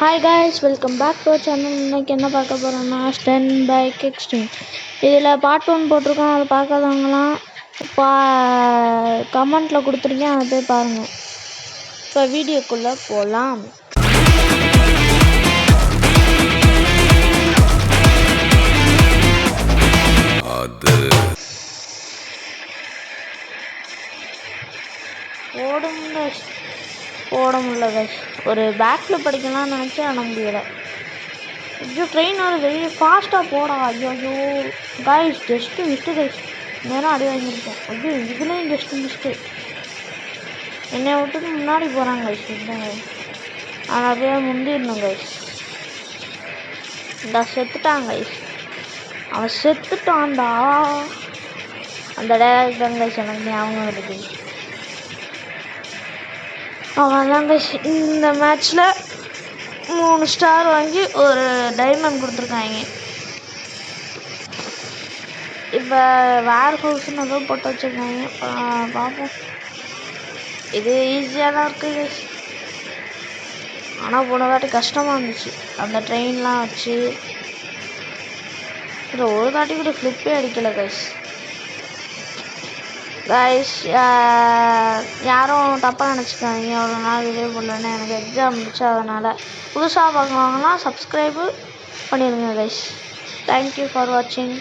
Hi guys, welcome back to channel. இன்றைக்கி என்ன பார்க்க போகிறோன்னா ஸ்டென் பைக் எக்ஸ்ட்ரீம். இதில் பார்ட் 1 போட்டிருக்கோம். அதை பார்க்காதவங்களாம் கமெண்ட்டில் கொடுத்துருக்கேன், அதை போய் பாருங்கள். இப்போ வீடியோக்குள்ளே போகலாம். போட முடியல கைஸ். ஒரு பேக்கில் படிக்கலாம்னு நினச்சி ஆன முடியலை. ஐயோ, ட்ரெயின் அது வெளியே ஃபாஸ்ட்டாக போடா. ஐயோ காய்ஸ், ஜஸ்ட்டு மிஸ்ட்டு கைஸ். நேரம் அடி வாங்கியிருக்கோம். ஐயோ, இதுலேயும் ஜஸ்ட்டு மிஸ்ட்டு. என்னை விட்டுட்டு முன்னாடி போகிறாங்க கைஸ். இதுதான் ஆனால் அப்படியே முந்திடணும் கைஸ். இந்த செத்துட்டான் கைஸ். அவன் செத்துட்டான்டா. அந்த டைலாக் தான் கைஸ் எனக்கு ஞாபகம் வருது. அவன் தான் கைஸ் இந்த மேட்ச்சில் 3 ஸ்டார் வாங்கி ஒரு டைமண்ட் கொடுத்துருக்காங்க. இப்போ வேர் ஹவுஸ்ன்னு ஏதோ போட்டு வச்சுருக்காங்க. பார்ப்போம். இது ஈஸியாக தான் இருக்குது கைஸ். ஆனால் போன வாட்டி கஷ்டமாக இருந்துச்சு அந்த ட்ரெயின்லாம் வச்சு. இல்லை, ஒரு தாட்டி கூட ஃப்ளிப்பே அடிக்கலை கைஸ். கைஸ், யாரும் தப்பாக நினச்சிக்காதீங்க. ஒரு நாள் வீடியோ போடலன்னா எனக்கு எக்ஸாம் இருந்துச்சு. அதனால் புதுசாக பார்க்குறவங்களாம் சப்ஸ்கிரைபு பண்ணிடுங்க கைஸ். தேங்க்யூ ஃபார் வாட்சிங்.